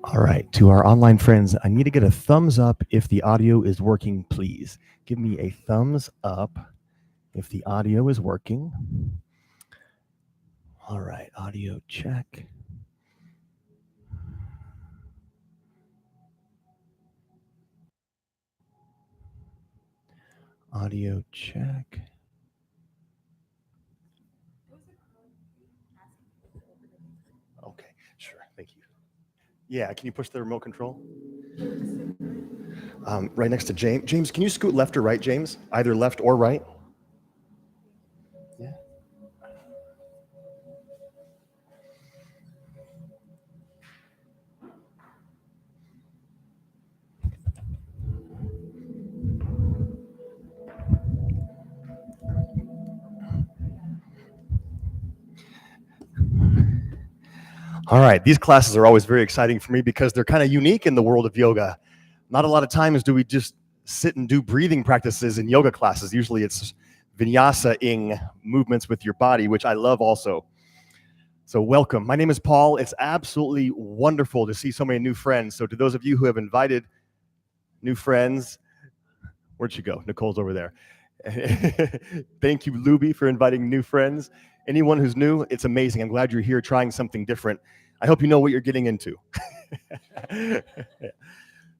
All right, to our online friends, I need to get a thumbs up if the audio is working, please. Give me a thumbs up if the audio is working. All right, audio check. Audio check. Okay, sure, thank you. Yeah, can you push the remote control? Right next to James. James, can you scoot left or right, James? Either left or right? Yeah. All right, these classes are always very exciting for me because they're kind of unique in the world of yoga. Not a lot of times do we just sit and do breathing practices in yoga classes. Usually it's vinyasa-ing movements with your body, which I love also. So welcome. My name is Paul. It's absolutely wonderful to see so many new friends. So to those of you who have invited new friends, where'd she go? Nicole's over there. Thank you, Luby, for inviting new friends. Anyone who's new, it's amazing. I'm glad you're here trying something different. I hope you know what you're getting into.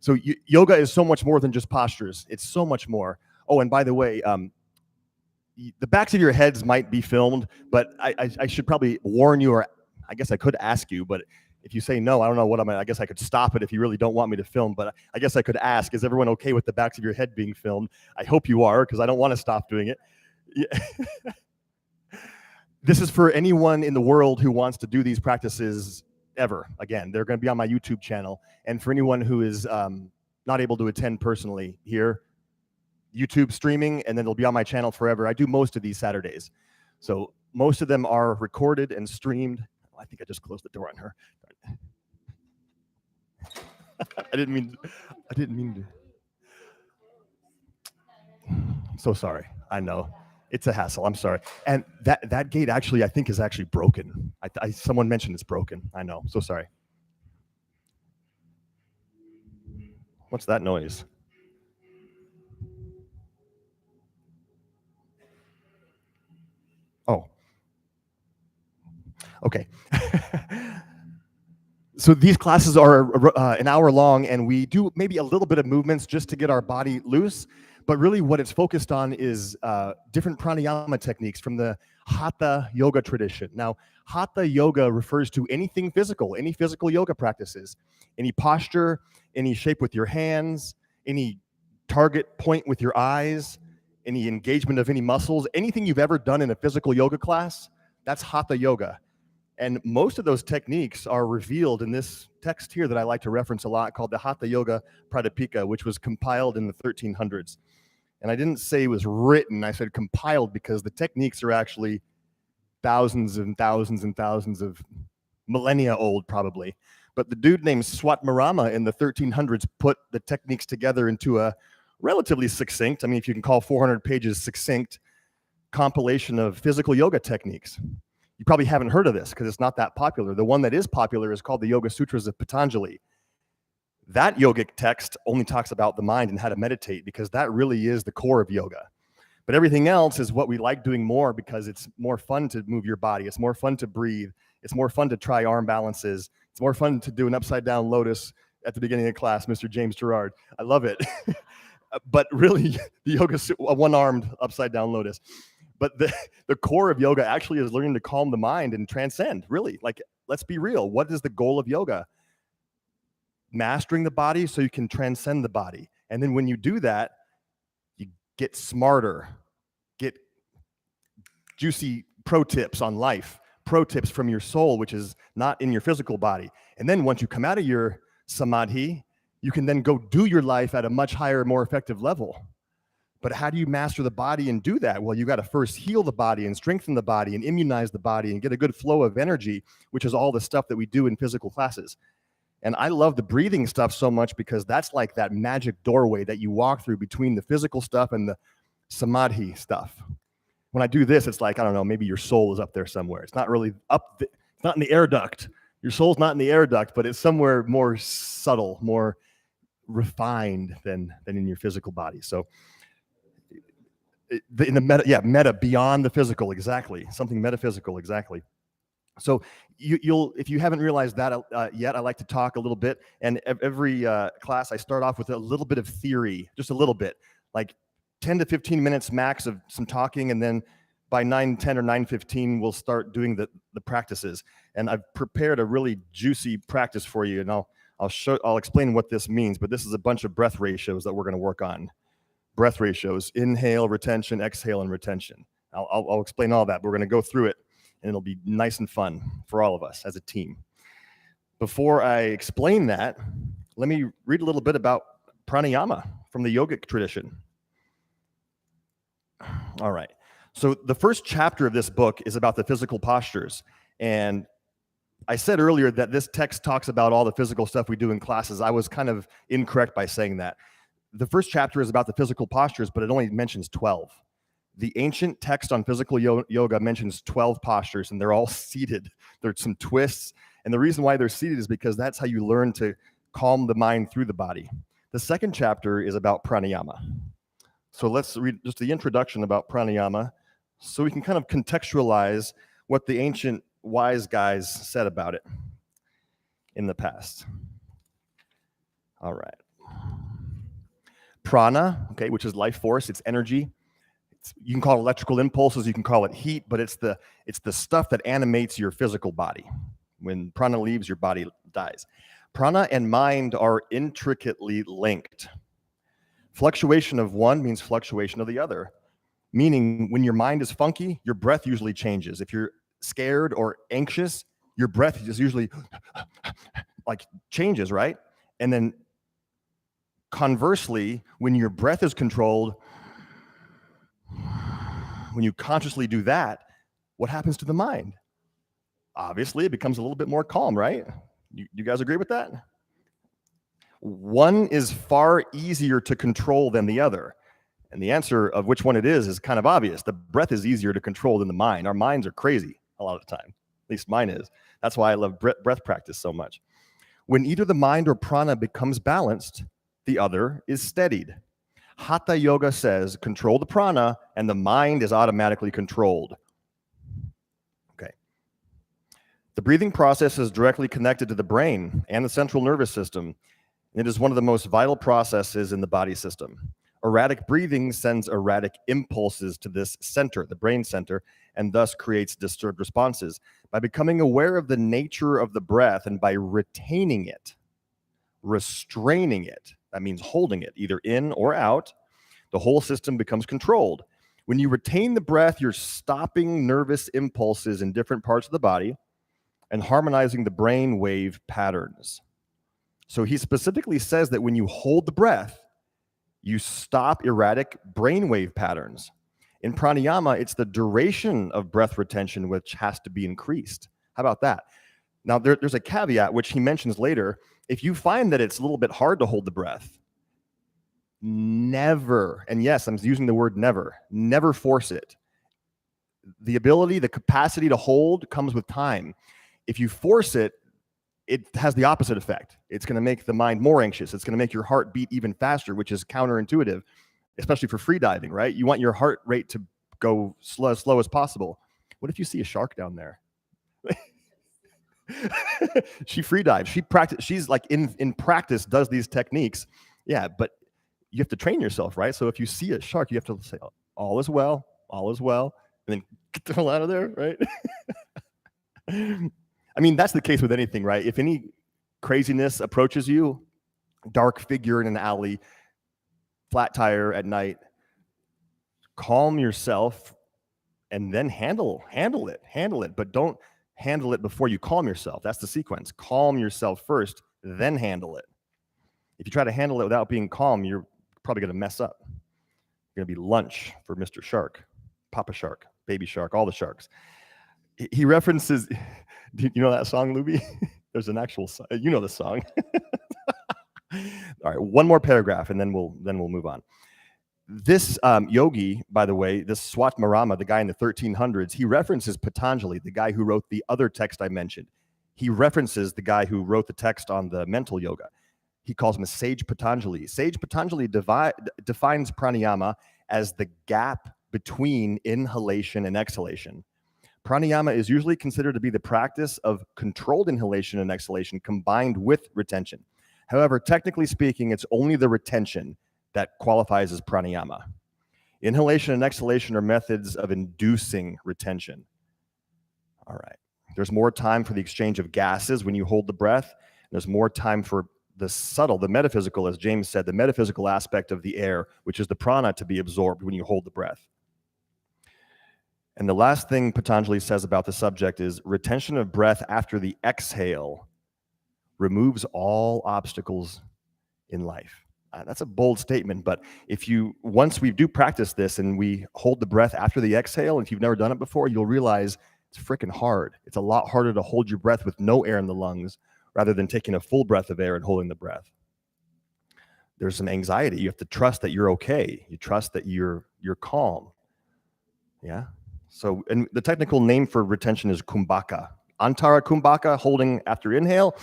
So yoga is so much more than just postures. It's so much more. Oh, and by the way, the backs of your heads might be filmed, but I should probably warn you, or I guess I could ask you, but if you say no, I don't know what I guess I could stop it if you really don't want me to film, but I guess I could ask, is everyone okay with the backs of your head being filmed? I hope you are, because I don't want to stop doing it. Yeah. This is for anyone in the world who wants to do these practices ever. Again, they're going to be on my YouTube channel. And for anyone who is not able to attend personally here, YouTube streaming, and then they'll be on my channel forever. I do most of these Saturdays. So most of them are recorded and streamed. Oh, I think I just closed the door on her. I didn't mean to. I'm so sorry. I know. It's a hassle. I'm sorry. And that gate actually, I think, is actually broken. Someone mentioned it's broken. I know. So sorry. What's that noise? Oh. Okay. So these classes are an hour long, and we do maybe a little bit of movements just to get our body loose. But really what it's focused on is different pranayama techniques from the Hatha yoga tradition. Now, Hatha yoga refers to anything physical, any physical yoga practices, any posture, any shape with your hands, any target point with your eyes, any engagement of any muscles, anything you've ever done in a physical yoga class, that's Hatha yoga. And most of those techniques are revealed in this text here that I like to reference a lot, called the Hatha Yoga Pradipika, which was compiled in the 1300s. And I didn't say it was written, I said compiled, because the techniques are actually thousands and thousands and thousands of millennia old, probably. But the dude named Swatmarama in the 1300s put the techniques together into a relatively succinct, I mean, if you can call 400 pages succinct, compilation of physical yoga techniques. You probably haven't heard of this because it's not that popular. The one that is popular is called the Yoga Sutras of Patanjali. That yogic text only talks about the mind and how to meditate, because that really is the core of yoga. But everything else is what we like doing more because it's more fun to move your body. It's more fun to breathe. It's more fun to try arm balances. It's more fun to do an upside down lotus at the beginning of class, Mr. James Gerard. I love it. But really, the yoga, a one-armed upside down lotus. But the core of yoga actually is learning to calm the mind and transcend, really. Like, let's be real. What is the goal of yoga? Mastering the body so you can transcend the body. And then when you do that, you get smarter, get juicy pro tips on life, pro tips from your soul, which is not in your physical body. And then once you come out of your samadhi, you can then go do your life at a much higher, more effective level. But how do you master the body and do that? Well, you got to first heal the body and strengthen the body and immunize the body and get a good flow of energy, which is all the stuff that we do in physical classes. And I love the breathing stuff so much because that's like that magic doorway that you walk through between the physical stuff and the samadhi stuff. When I do this, it's like, I don't know, maybe your soul is up there somewhere. It's not really it's not in the air duct. Your soul's not in the air duct, but it's somewhere more subtle, more refined than in your physical body. So in the meta, beyond the physical, exactly. Something metaphysical, exactly. So you'll, if you haven't realized that yet, I like to talk a little bit. And every class, I start off with a little bit of theory, just a little bit, like 10 to 15 minutes max of some talking, and then by 9:10 or 9:15, we'll start doing the practices. And I've prepared a really juicy practice for you, and I'll explain what this means. But this is a bunch of breath ratios that we're going to work on. Breath ratios: inhale, retention, exhale, and retention. I'll explain all that. But we're going to go through it, and it'll be nice and fun for all of us as a team. Before I explain that, let me read a little bit about pranayama from the yogic tradition. All right. So the first chapter of this book is about the physical postures. And I said earlier that this text talks about all the physical stuff we do in classes. I was kind of incorrect by saying that. The first chapter is about the physical postures, but it only mentions 12. The ancient text on physical yoga mentions 12 postures, and they're all seated. There's some twists. And the reason why they're seated is because that's how you learn to calm the mind through the body. The second chapter is about pranayama. So let's read just the introduction about pranayama so we can kind of contextualize what the ancient wise guys said about it in the past. All right. Prana, okay, which is life force, it's energy. You can call it electrical impulses, you can call it heat, but it's the stuff that animates your physical body. When prana leaves, your body dies. Prana and mind are intricately linked. Fluctuation of one means fluctuation of the other, meaning when your mind is funky, your breath usually changes. If you're scared or anxious, your breath is usually like changes, right? And then conversely, when your breath is controlled, when you consciously do that, what happens to the mind? Obviously, it becomes a little bit more calm, right? You guys agree with that? One is far easier to control than the other. And the answer of which one it is kind of obvious. The breath is easier to control than the mind. Our minds are crazy a lot of the time. At least mine is. That's why I love breath practice so much. When either the mind or prana becomes balanced, the other is steadied. Hatha yoga says, control the prana and the mind is automatically controlled. Okay. The breathing process is directly connected to the brain and the central nervous system. It is one of the most vital processes in the body system. Erratic breathing sends erratic impulses to this center, the brain center, and thus creates disturbed responses. By becoming aware of the nature of the breath and by retaining it, restraining it, that means holding it either in or out, the whole system becomes controlled. When you retain the breath, you're stopping nervous impulses in different parts of the body and harmonizing the brain wave patterns. So he specifically says that when you hold the breath, you stop erratic brainwave patterns. In pranayama, it's the duration of breath retention which has to be increased. How about that? Now, there's a caveat, which he mentions later. If you find that it's a little bit hard to hold the breath, never, and yes, I'm using the word never force it. The ability, the capacity to hold comes with time. If you force it, it has the opposite effect. It's going to make the mind more anxious. It's going to make your heart beat even faster, which is counterintuitive, especially for free diving, right? You want your heart rate to go slow as possible. What if you see a shark down there? She free dives. She's like in practice does these techniques. Yeah, but you have to train yourself, right? So if you see a shark, you have to say, all is well, and then get the hell out of there, right? I mean, that's the case with anything, right? If any craziness approaches you, dark figure in an alley, flat tire at night, calm yourself and then handle it, but don't handle it before you calm yourself. That's the sequence. Calm yourself first, then handle it. If you try to handle it without being calm, you're probably going to mess up. You're going to be lunch for Mr. Shark, Papa Shark, Baby Shark, all the sharks. He references, do you know that song, Luby? There's an actual song. You know the song. All right, one more paragraph, and then we'll move on. This yogi, by the way, this Swatmarama, the guy in the 1300s, he references Patanjali, the guy who wrote the other text I mentioned. he references the guy who wrote the text on the mental yoga. He calls him a Sage Patanjali. Sage Patanjali defines pranayama as the gap between inhalation and exhalation. Pranayama is usually considered to be the practice of controlled inhalation and exhalation combined with retention. However, technically speaking, it's only the retention that qualifies as pranayama. Inhalation and exhalation are methods of inducing retention. All right. There's more time for the exchange of gases when you hold the breath. There's more time for the subtle, the metaphysical, as James said, the metaphysical aspect of the air, which is the prana, to be absorbed when you hold the breath. And the last thing Patanjali says about the subject is retention of breath after the exhale removes all obstacles in life. That's a bold statement, but once we do practice this and we hold the breath after the exhale, and if you've never done it before, you'll realize it's freaking hard. It's a lot harder to hold your breath with no air in the lungs rather than taking a full breath of air and holding the breath. There's some anxiety. You have to trust that you're okay. You trust that you're calm. Yeah. So, and the technical name for retention is kumbhaka. Antara kumbhaka, holding after inhale.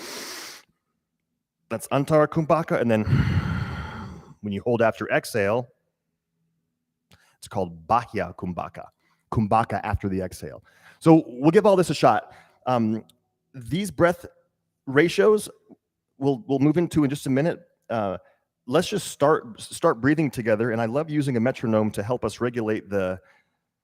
That's antara kumbhaka, and then when you hold after exhale, it's called bahya kumbhaka. Kumbhaka after the exhale. So we'll give all this a shot. These breath ratios we'll move into in just a minute. Let's just start breathing together. And I love using a metronome to help us regulate the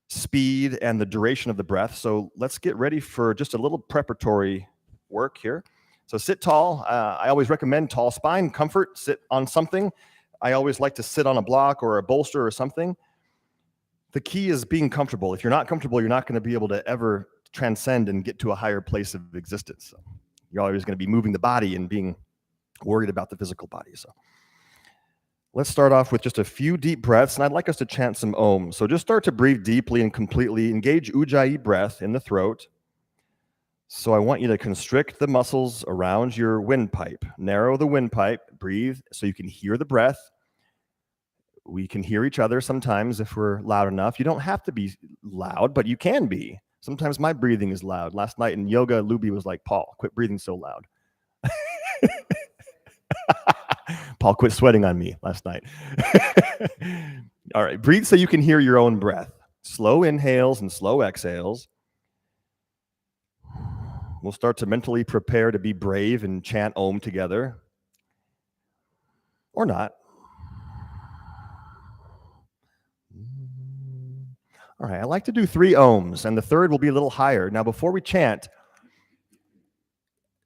speed and the duration of the breath. So let's get ready for just a little preparatory work here. So sit tall. I always recommend tall spine, comfort, sit on something. I always like to sit on a block or a bolster or something. The key is being comfortable. If you're not comfortable, you're not going to be able to ever transcend and get to a higher place of existence. So you're always going to be moving the body and being worried about the physical body. So let's start off with just a few deep breaths, and I'd like us to chant some Om. So just start to breathe deeply and completely. Engage Ujjayi breath in the throat. So I want you to constrict the muscles around your windpipe. Narrow the windpipe. Breathe so you can hear the breath. We can hear each other sometimes if we're loud enough. You don't have to be loud, but you can be. Sometimes my breathing is loud. Last night in yoga, Luby was like, Paul, quit breathing so loud. Paul quit sweating on me last night. All right, breathe so you can hear your own breath. Slow inhales and slow exhales. We'll start to mentally prepare to be brave and chant Om together. Or not. All right, I like to do 3 Oms, and the third will be a little higher. Now, before we chant,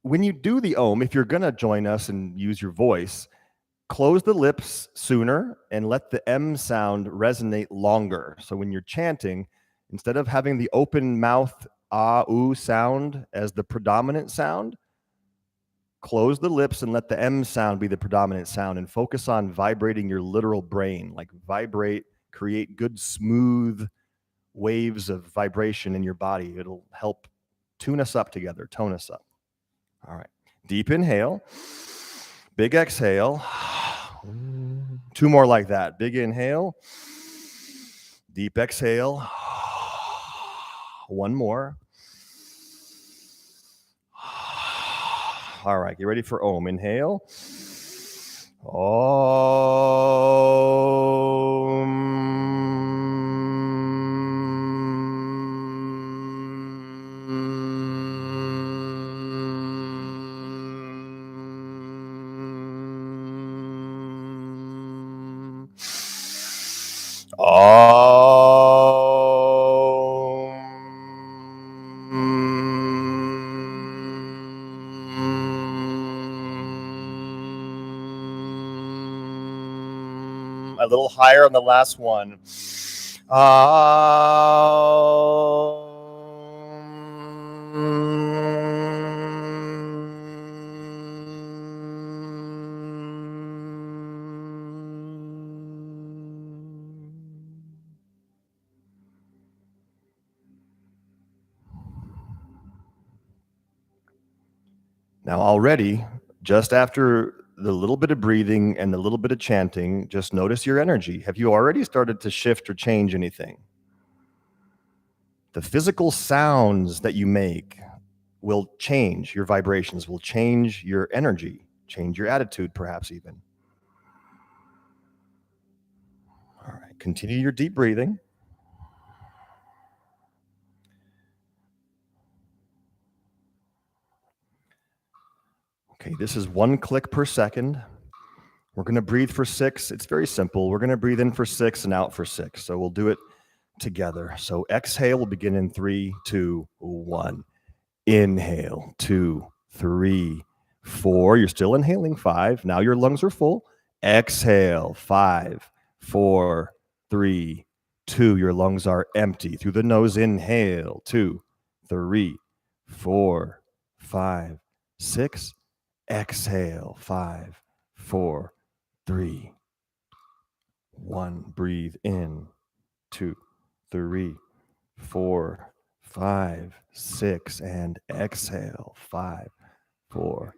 when you do the Om, if you're going to join us and use your voice, close the lips sooner and let the M sound resonate longer. So when you're chanting, instead of having the open mouth ah, oo sound as the predominant sound, close the lips and let the M sound be the predominant sound and focus on vibrating your literal brain. Like vibrate, create good, smooth waves of vibration in your body. It'll help tune us up together, tone us up. All right. Deep inhale. Big exhale. 2 more like that. Big inhale. Deep exhale. 1 more. All right, get ready for Om. Inhale. A little higher on the last one. Now already, just after the little bit of breathing and the little bit of chanting, just notice your energy. Have you already started to shift or change anything? The physical sounds that you make will change. Your vibrations will change your energy, change your attitude, perhaps even. All right, continue your deep breathing. Okay, this is 1 click per second. We're going to breathe for 6. It's very simple. We're going to breathe in for 6 and out for 6. So we'll do it together. So exhale, we'll begin in 3, 2, 1. Inhale, 2, 3, 4. You're still inhaling. 5. Now your lungs are full. Exhale, 5, 4, 3, 2. Your lungs are empty. Through the nose, inhale, 2, 3, 4, 5, 6. Exhale, 5, 4, 3, 1. Breathe in, 2, 3, 4, 5, 6, and exhale, 5, 4,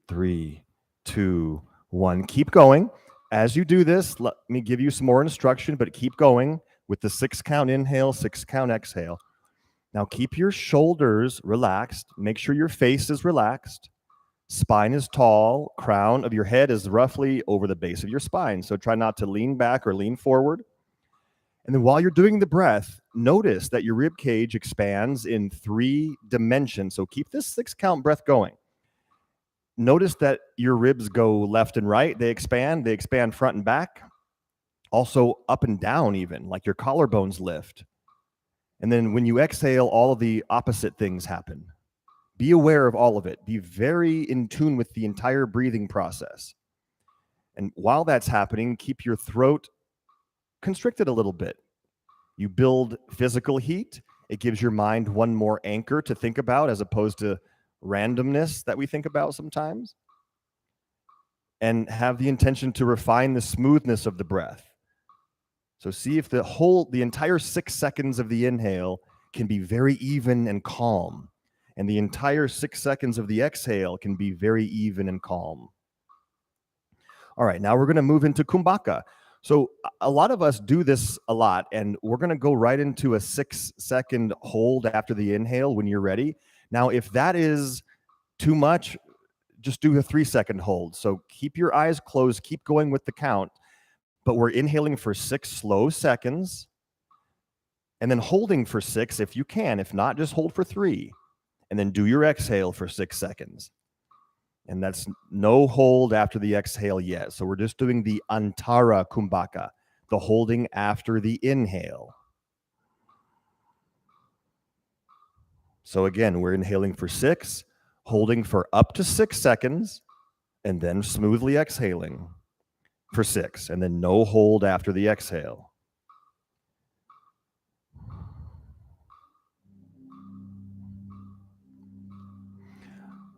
3, 2, 1. Keep going. As you do this, let me give you some more instruction, but keep going with the 6 count inhale, 6 count exhale. Now keep your shoulders relaxed. Make sure your face is relaxed. Spine is tall. Crown of your head is roughly over the base of your spine. So try not to lean back or lean forward. And then while you're doing the breath, notice that your rib cage expands in 3 dimensions. So keep this 6 count breath going. Notice that your ribs go left and right. They expand front and back. Also up and down even, like your collarbones lift. And then when you exhale, all of the opposite things happen. Be aware of all of it. Be very in tune with the entire breathing process. And while that's happening, keep your throat constricted a little bit. You build physical heat. It gives your mind one more anchor to think about as opposed to randomness that we think about sometimes. And have the intention to refine the smoothness of the breath. So see if the entire 6 seconds of the inhale can be very even and calm. And the entire 6 seconds of the exhale can be very even and calm. All right, now we're going to move into Kumbhaka. So a lot of us do this a lot, and we're going to go right into a 6-second hold after the inhale when you're ready. Now, if that is too much, just do a 3-second hold. So keep your eyes closed, keep going with the count, but we're inhaling for 6 slow seconds, and then holding for 6 if you can. If not, just hold for 3. And then do your exhale for 6 seconds. And that's no hold after the exhale yet. So we're just doing the Antara Kumbhaka, the holding after the inhale. So again, we're inhaling for 6, holding for up to 6 seconds, and then smoothly exhaling for 6, and then no hold after the exhale.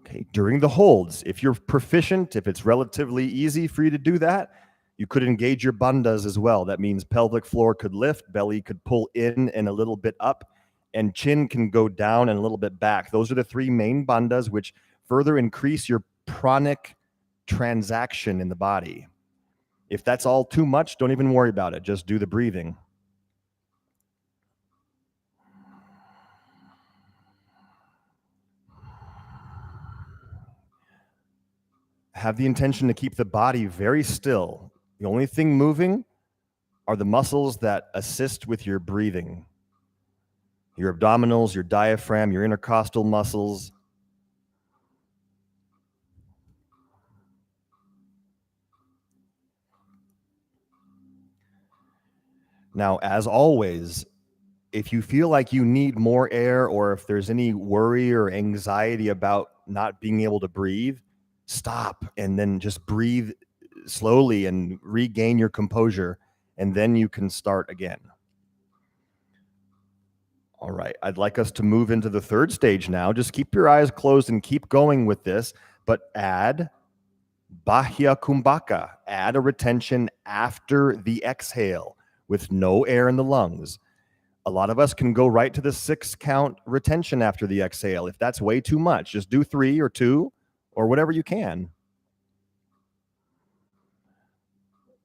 Okay, during the holds, if you're proficient, if it's relatively easy for you to do that, you could engage your bandhas as well. That means pelvic floor could lift, belly could pull in and a little bit up, and chin can go down and a little bit back. Those are the 3 main bandhas, which further increase your pranic transaction in the body. If that's all too much, don't even worry about it. Just do the breathing. Have the intention to keep the body very still. The only thing moving are the muscles that assist with your breathing. Your abdominals, your diaphragm, your intercostal muscles. Now, as always, if you feel like you need more air or if there's any worry or anxiety about not being able to breathe, stop and then just breathe slowly and regain your composure, and then you can start again. All right, I'd like us to move into the 3rd stage now. Just keep your eyes closed and keep going with this, but add Bahya Kumbhaka. Add a retention after the exhale with no air in the lungs. A lot of us can go right to the 6 count retention after the exhale. If that's way too much, just do 3 or 2 or whatever you can.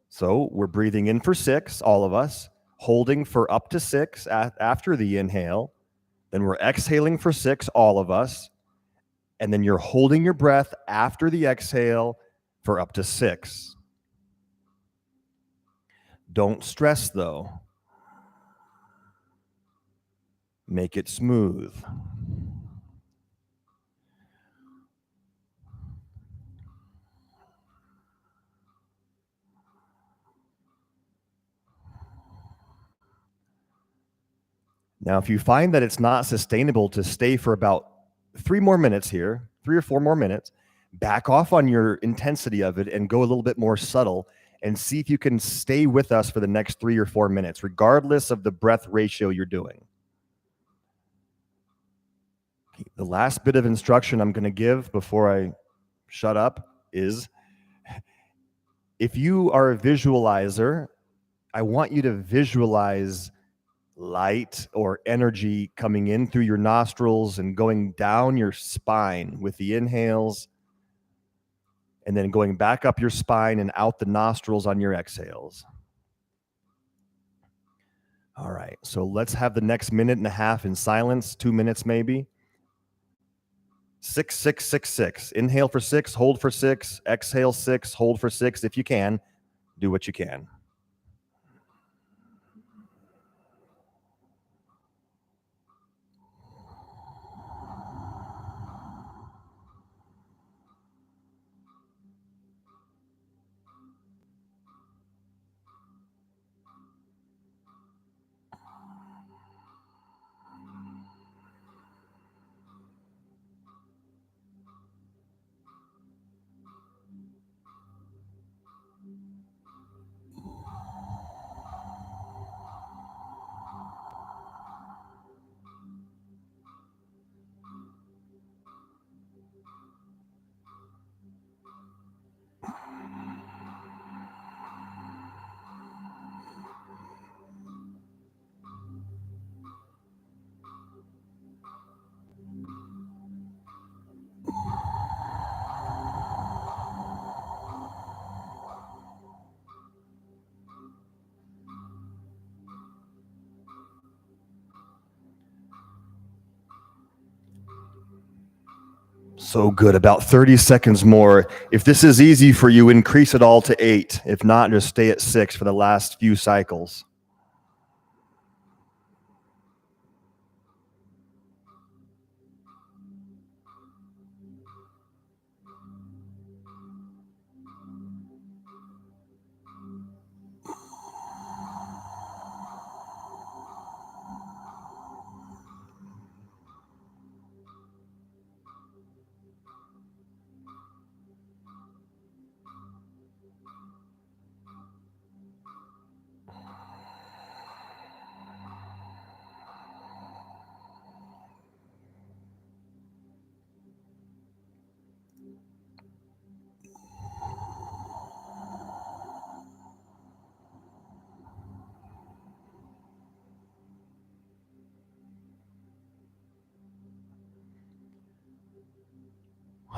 So we're breathing in for 6, all of us, holding for up to 6 after the inhale. Then we're exhaling for 6, all of us. And then you're holding your breath after the exhale for up to 6. Don't stress though. Make it smooth. Now, if you find that it's not sustainable to stay for about 3 more minutes here, 3 or 4 more minutes, back off on your intensity of it and go a little bit more subtle and see if you can stay with us for the next 3 or 4 minutes, regardless of the breath ratio you're doing. The last bit of instruction I'm going to give before I shut up is, if you are a visualizer, I want you to visualize light or energy coming in through your nostrils and going down your spine with the inhales, and then going back up your spine and out the nostrils on your exhales. All right, so let's have the next minute and a half in silence, 2 minutes maybe. 6, 6, 6, 6. Inhale for 6, hold for 6, exhale 6, hold for 6. If you can, do what you can. So good. About 30 seconds more. If this is easy for you, increase it all to 8. If not, just stay at 6 for the last few cycles.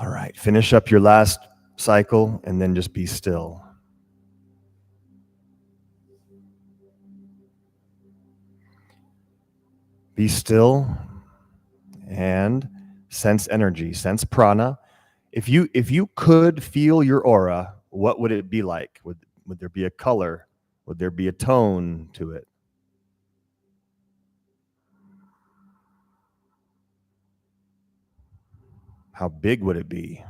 All right, finish up your last cycle and then just be still. Be still and sense energy, sense prana. If you could feel your aura, what would it be like? Would there be a color? Would there be a tone to it? How big would it be?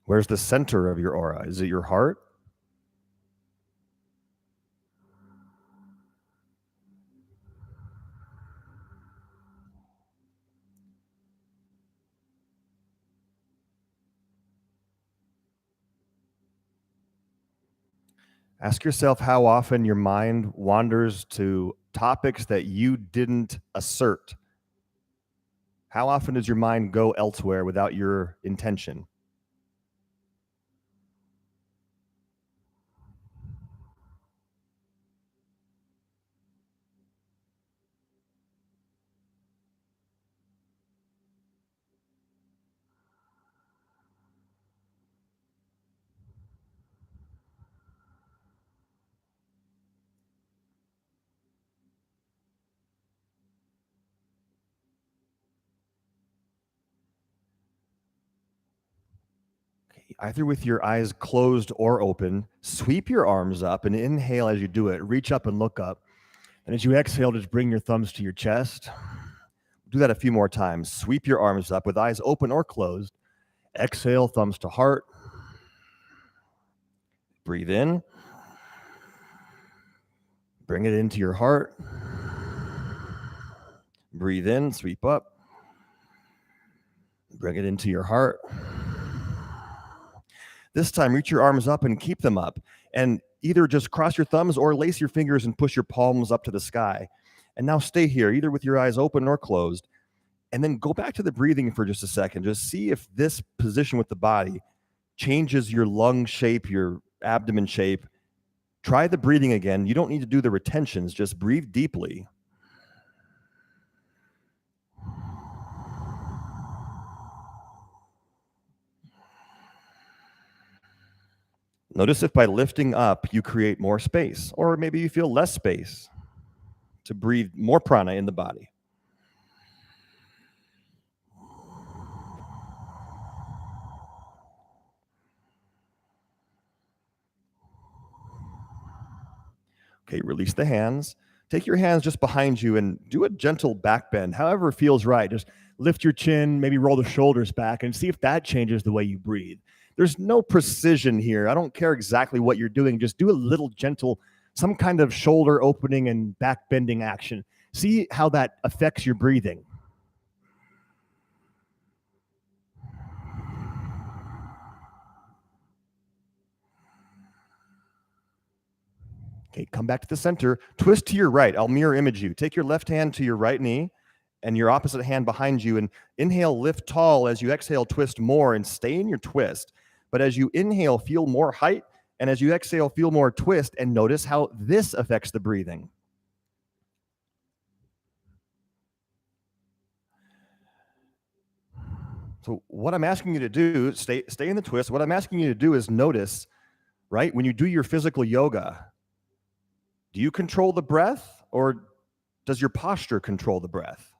Where's the center of your aura? Is it your heart? Ask yourself how often your mind wanders to topics that you didn't assert. How often does your mind go elsewhere without your intention? Either with your eyes closed or open, sweep your arms up and inhale as you do it. Reach up and look up. And as you exhale, just bring your thumbs to your chest. Do that a few more times. Sweep your arms up with eyes open or closed. Exhale, thumbs to heart. Breathe in. Bring it into your heart. Breathe in, sweep up. Bring it into your heart. This time, reach your arms up and keep them up. And either just cross your thumbs or lace your fingers and push your palms up to the sky. And now stay here, either with your eyes open or closed. And then go back to the breathing for just a second. Just see if this position with the body changes your lung shape, your abdomen shape. Try the breathing again. You don't need to do the retentions. Just breathe deeply. Notice if by lifting up, you create more space, or maybe you feel less space to breathe more prana in the body. Okay, release the hands. Take your hands just behind you and do a gentle back bend, however it feels right. Just lift your chin, maybe roll the shoulders back and see if that changes the way you breathe. There's no precision here. I don't care exactly what you're doing. Just do a little gentle, some kind of shoulder opening and back bending action. See how that affects your breathing. Okay, come back to the center. Twist to your right. I'll mirror image you. Take your left hand to your right knee and your opposite hand behind you. And inhale, lift tall. As you exhale, twist more and stay in your twist. But as you inhale, feel more height. And as you exhale, feel more twist. And notice how this affects the breathing. So what I'm asking you to do, stay in the twist. What I'm asking you to do is notice, right? When you do your physical yoga, do you control the breath or does your posture control the breath?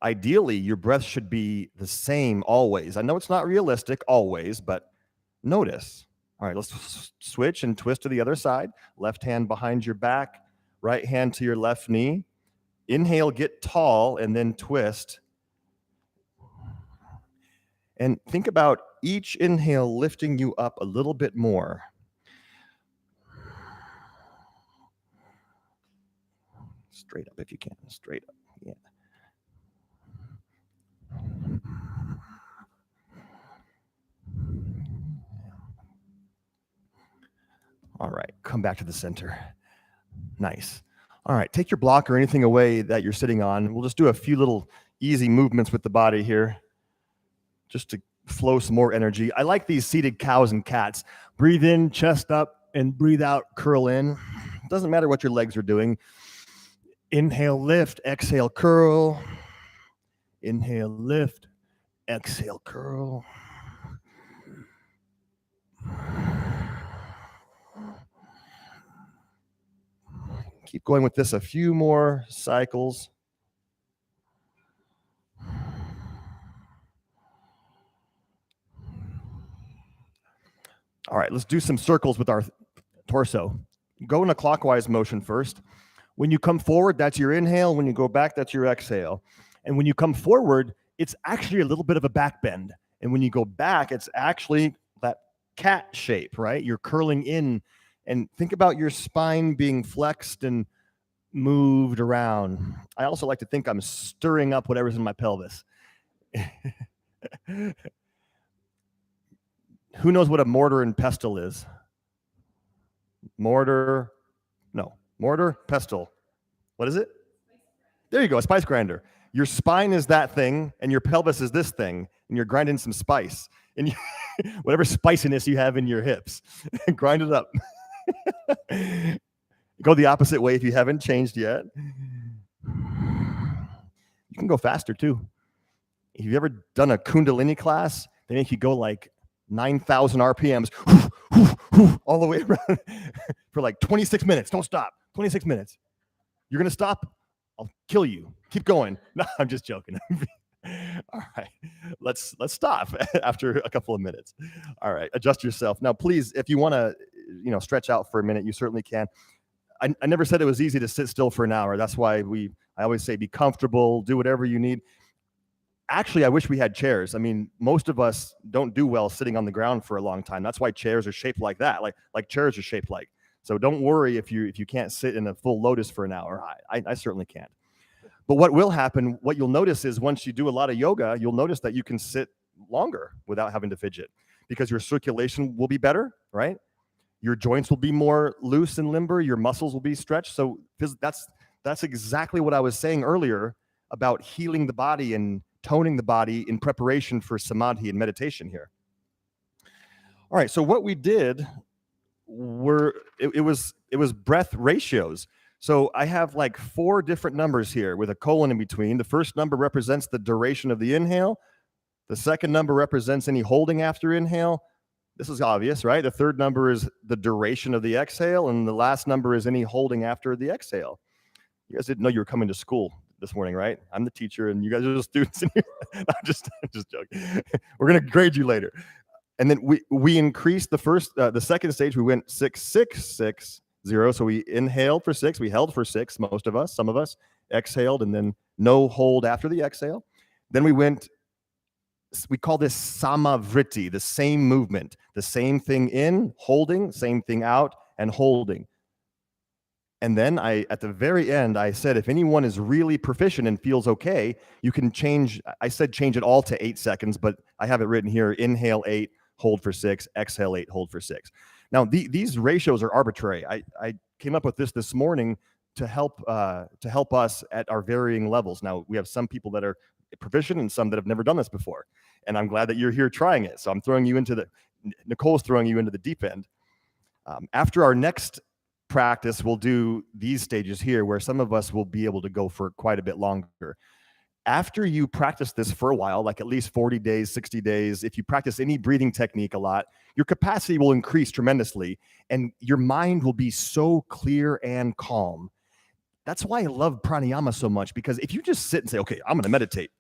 Ideally, your breath should be the same always. I know it's not realistic always, but notice. All right, let's switch and twist to the other side. Left hand behind your back, right hand to your left knee. Inhale, get tall, and then twist. And think about each inhale lifting you up a little bit more. Straight up if you can, straight up, yeah. All right, come back to the center. Nice. All right, take your block or anything away that you're sitting on. We'll just do a few little easy movements with the body here, just to flow some more energy. I like these seated cows and cats. Breathe in, chest up, and breathe out, curl in. Doesn't matter what your legs are doing. Inhale, lift, exhale, curl. Inhale, lift, exhale, curl. Keep going with this a few more cycles. All right, let's do some circles with our torso. Go in a clockwise motion first. When you come forward, that's your inhale. When you go back, that's your exhale. And when you come forward, it's actually a little bit of a back bend. And when you go back, it's actually that cat shape, right? You're curling in. And think about your spine being flexed and moved around. I also like to think I'm stirring up whatever's in my pelvis. Who knows what a mortar and pestle is? Mortar, pestle. What is it? There you go, a spice grinder. Your spine is that thing, and your pelvis is this thing, and you're grinding some spice. And whatever spiciness you have in your hips, grind it up. Go the opposite way if you haven't changed yet. You can go faster too. If you've ever done a Kundalini class, they make you go like 9,000 RPMs all the way around for like 26 minutes. Don't stop. 26 minutes. You're going to stop? I'll kill you. Keep going. No, I'm just joking. All right, let's stop after a couple of minutes. All right, adjust yourself. Now, please, if you want to, stretch out for a minute, you certainly can. I never said it was easy to sit still for an hour. That's why I always say be comfortable, do whatever you need. Actually, I wish we had chairs. I mean, most of us don't do well sitting on the ground for a long time. That's why chairs are shaped like that, like chairs are shaped like. So don't worry if you can't sit in a full lotus for an hour. I certainly can't. But what will happen, what you'll notice is once you do a lot of yoga, you'll notice that you can sit longer without having to fidget because your circulation will be better, right? Your joints will be more loose and limber. Your muscles will be stretched. So that's exactly what I was saying earlier about healing the body and toning the body in preparation for samadhi and meditation here. All right, so what we did it was breath ratios. So I have like 4 different numbers here with a colon in between. The first number represents the duration of the inhale. The second number represents any holding after inhale. This is obvious, right? The third number is the duration of the exhale, and the last number is any holding after the exhale. You guys didn't know you were coming to school this morning, right? I'm the teacher, and you guys are the students in here. I'm just joking. We're gonna grade you later. And then we increased the second stage. We went 6, 6, 6, 0. So we inhaled for 6, we held for 6. Most of us, some of us exhaled, and then no hold after the exhale. Then we call this samavritti, the same movement, the same thing in, holding, same thing out, and holding. And then at the very end, I said, if anyone is really proficient and feels okay, you can change it all to 8 seconds, but I have it written here, inhale 8, hold for 6, exhale 8, hold for 6. Now, these ratios are arbitrary. I came up with this morning to help us at our varying levels. Now, we have some people that are proficient and some that have never done this before. And I'm glad that you're here trying it. So I'm Nicole's throwing you into the deep end. After our next practice, we'll do these stages here where some of us will be able to go for quite a bit longer. After you practice this for a while, like at least 40 days, 60 days, if you practice any breathing technique a lot, your capacity will increase tremendously and your mind will be so clear and calm. That's why I love pranayama so much, because if you just sit and say, okay, I'm going to meditate,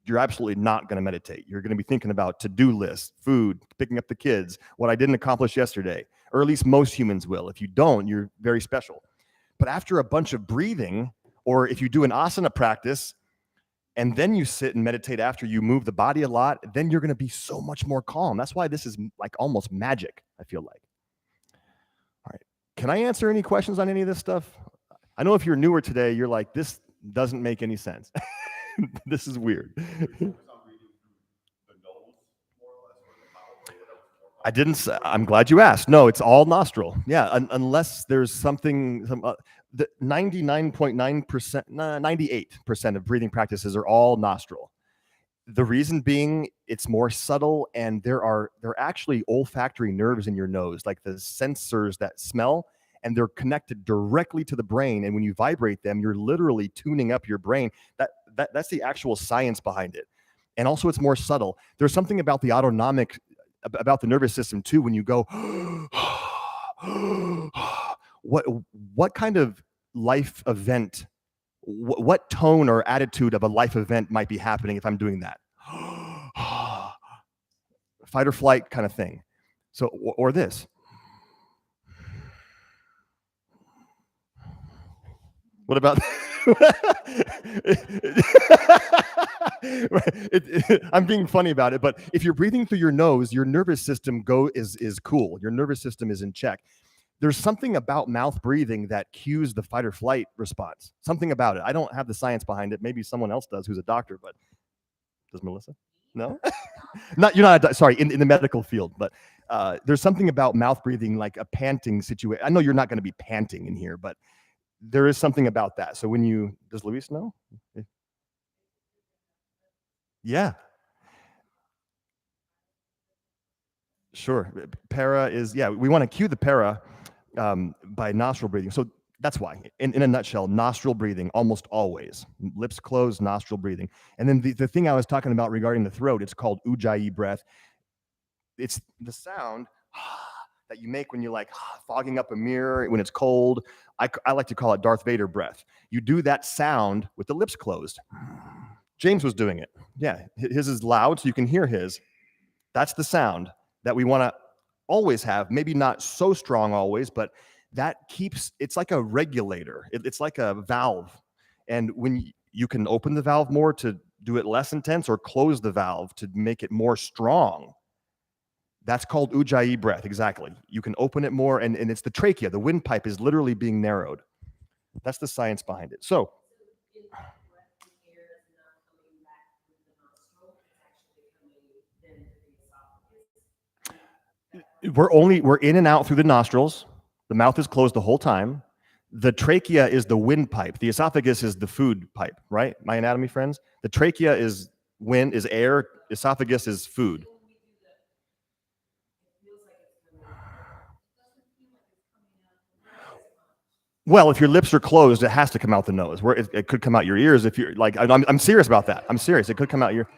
you're absolutely not going to meditate. You're going to be thinking about to-do lists, food, picking up the kids, what I didn't accomplish yesterday, or at least most humans will. If you don't, you're very special. But after a bunch of breathing, or if you do an asana practice, and then you sit and meditate after you move the body a lot, then you're going to be so much more calm. That's why this is like almost magic, I feel like. All right. Can I answer any questions on any of this stuff? I know if you're newer today, you're like, this doesn't make any sense. This is weird. I didn't say, I'm glad you asked. No, it's all nostril. Yeah, unless there's something, 99.9%, 98% of breathing practices are all nostril. The reason being, it's more subtle, and there are actually olfactory nerves in your nose, like the sensors that smell, and they're connected directly to the brain. And when you vibrate them, you're literally tuning up your brain. That's the actual science behind it. And also, it's more subtle. There's something about the autonomic, about the nervous system too. When you go, what kind of life event, what tone or attitude of a life event might be happening if I'm doing that? Fight or flight kind of thing. So, or this. What about? I'm being funny about it, but if you're breathing through your nose, your nervous system is cool. Your nervous system is in check. There's something about mouth breathing that cues the fight or flight response. Something about it. I don't have the science behind it. Maybe someone else does who's a doctor, but does Melissa? No? You're not, sorry, in the medical field, but there's something about mouth breathing, like a panting situation. I know you're not going to be panting in here, but there is something about that. So does Luis know? Yeah. Sure. Para is, we want to cue the para by nostril breathing. So that's why, in a nutshell, nostril breathing almost always. Lips closed, nostril breathing. And then the thing I was talking about regarding the throat, it's called ujjayi breath. It's the sound that you make when you're like fogging up a mirror when it's cold. I like to call it Darth Vader breath. You do that sound with the lips closed. James was doing it. Yeah, his is loud, so you can hear his. That's the sound that we want to always have. Maybe not so strong always, but that keeps, it's like a regulator. It's like a valve. And when you can open the valve more to do it less intense or close the valve to make it more strong. That's called ujjayi breath, exactly. You can open it more, and it's the trachea. The windpipe is literally being narrowed. That's the science behind it. So, we're in and out through the nostrils. The mouth is closed the whole time. The trachea is the windpipe. The esophagus is the food pipe, right? My anatomy friends. The trachea is wind, is air. Esophagus is food. Well, if your lips are closed, it has to come out the nose. Where it could come out your ears if you're like. I'm serious about that. I'm serious. It could come out your.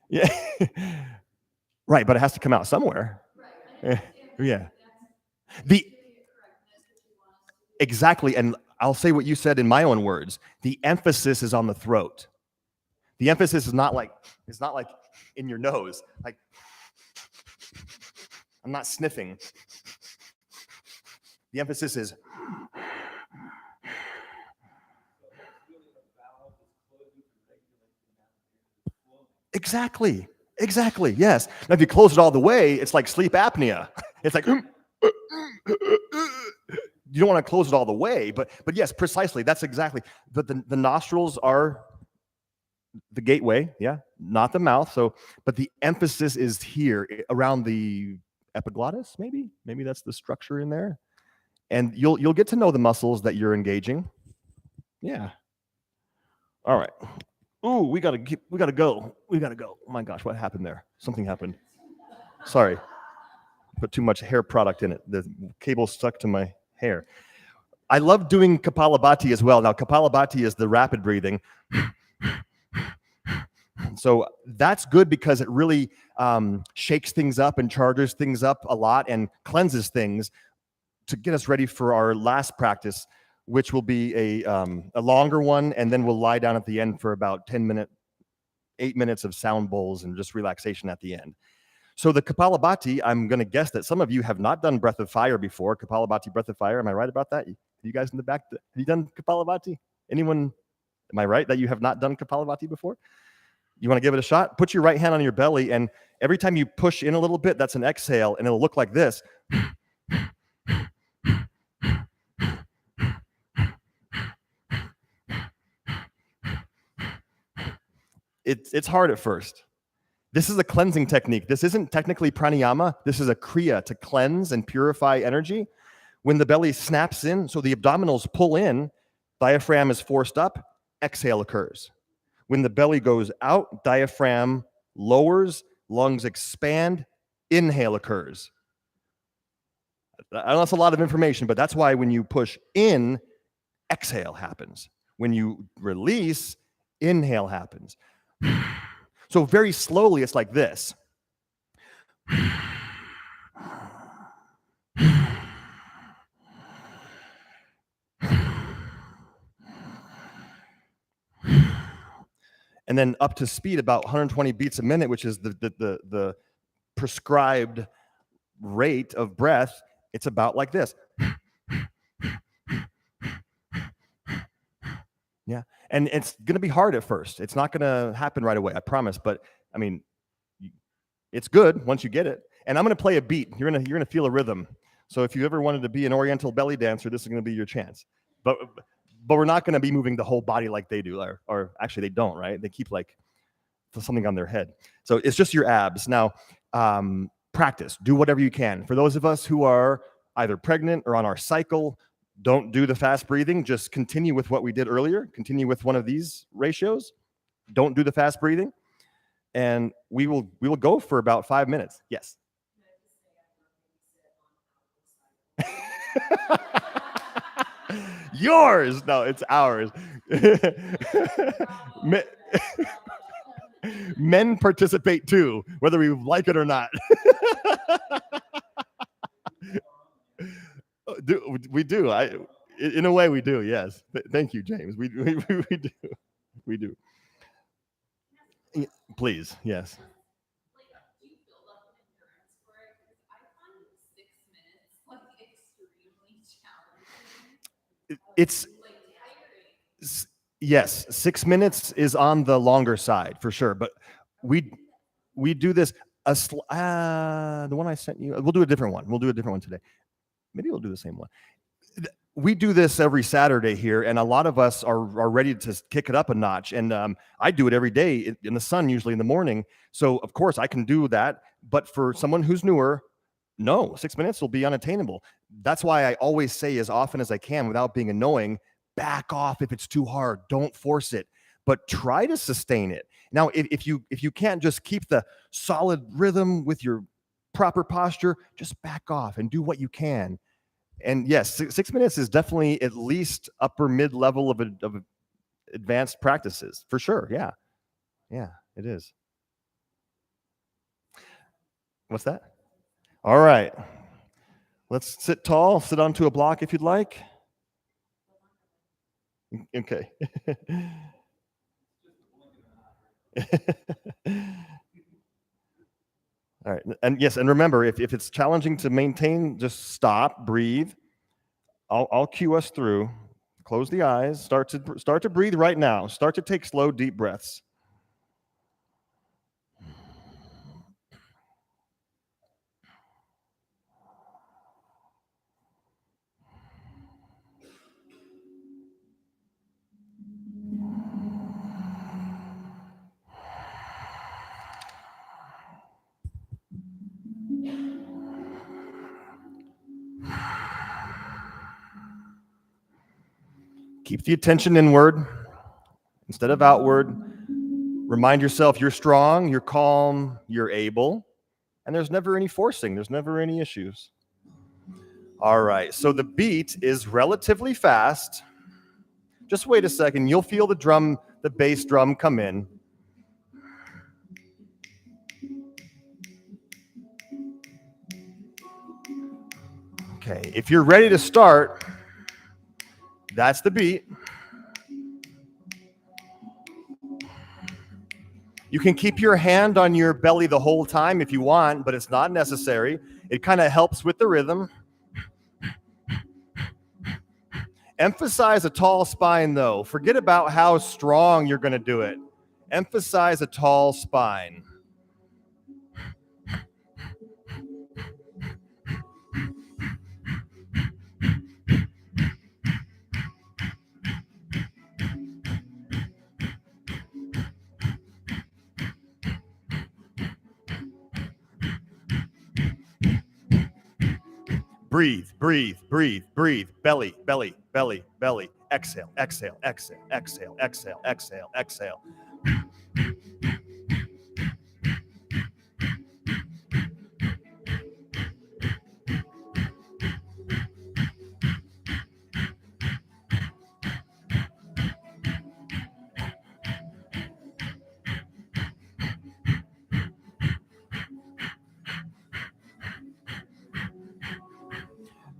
Yeah. Right, but it has to come out somewhere. Yeah. Exactly, and I'll say what you said in my own words. The emphasis is on the throat. The emphasis is not like in your nose. Like I'm not sniffing. The emphasis is exactly. Yes. Now, if you close it all the way, it's like sleep apnea. It's like you don't want to close it all the way, but yes, precisely. That's exactly. But the nostrils are the gateway, yeah, not the mouth. So, but the emphasis is here around the epiglottis. Maybe that's the structure in there, and you'll get to know the muscles that you're engaging. Yeah. All right. Ooh, we gotta go. Oh my gosh, what happened there? Something happened. Sorry. Put too much hair product in it. The cable stuck to my hair. I love doing Kapalabhati as well. Now, Kapalabhati is the rapid breathing. So that's good because it really shakes things up and charges things up a lot and cleanses things to get us ready for our last practice, which will be a longer one, and then we'll lie down at the end for about 8 minutes of sound bowls and just relaxation at the end. So the Kapalabhati, I'm going to guess that some of you have not done Breath of Fire before. Kapalabhati, Breath of Fire. Am I right about that? You guys in the back, have you done Kapalabhati? Anyone? Am I right that you have not done Kapalabhati before? You want to give it a shot? Put your right hand on your belly, and every time you push in a little bit, that's an exhale, and it'll look like this. It's hard at first. This is a cleansing technique. This isn't technically pranayama. This is a kriya to cleanse and purify energy. When the belly snaps in, so the abdominals pull in, diaphragm is forced up, exhale occurs. When the belly goes out, diaphragm lowers, lungs expand, inhale occurs. I know that's a lot of information, but that's why when you push in, exhale happens. When you release, inhale happens. So very slowly, it's like this. And then up to speed, about 120 beats a minute, which is the prescribed rate of breath. It's about like this. Yeah, and it's going to be hard at first. It's not going to happen right away, I promise. But I mean, it's good once you get it. And I'm going to play a beat. You're going to feel a rhythm. So if you ever wanted to be an Oriental belly dancer, this is going to be your chance. But we're not going to be moving the whole body like they do, or actually they don't, right? They keep like something on their head. So it's just your abs. Now, practice. Do whatever you can. For those of us who are either pregnant or on our cycle, don't do the fast breathing. Just continue with what we did earlier. Continue with one of these ratios. Don't do the fast breathing. And we will go for about 5 minutes. Yes. Yours. No, it's ours. Men participate too, whether we like it or not. We do. In a way, we do. Yes. Thank you, James. We do. We do. Please, yes. It's yes, 6 minutes is on the longer side for sure, but we do this the one I sent you. We'll do a different one. We'll do a different one today. Maybe we'll do the same one. We do this every Saturday here, and a lot of us are ready to kick it up a notch. And I do it every day in the sun, usually in the morning. So of course I can do that. But for someone who's newer, no, 6 minutes will be unattainable. That's why I always say, as often as I can, without being annoying, back off if it's too hard. Don't force it, but try to sustain it. Now, if you can't just keep the solid rhythm with your proper posture, just back off and do what you can. And yes, 6 minutes is definitely at least upper mid level of advanced practices for sure. Yeah, it is. What's that? All right, let's sit tall. Sit onto a block if you'd like. Okay. All right, and yes, and remember, if it's challenging to maintain, just stop, breathe. I'll cue us through. Close the eyes. Start to breathe right now. Start to take slow, deep breaths. Keep the attention inward instead of outward. Remind yourself you're strong, you're calm, you're able, and there's never any forcing. There's never any issues. All right, so the beat is relatively fast. Just wait a second. You'll feel the bass drum come in. Okay, if you're ready to start, that's the beat. You can keep your hand on your belly the whole time if you want, but it's not necessary. It kind of helps with the rhythm. Emphasize a tall spine, though. Forget about how strong you're going to do it. Emphasize a tall spine. Breathe, breathe, breathe, breathe. Belly, belly, belly, belly. Exhale, exhale, exhale, exhale, exhale, exhale, exhale.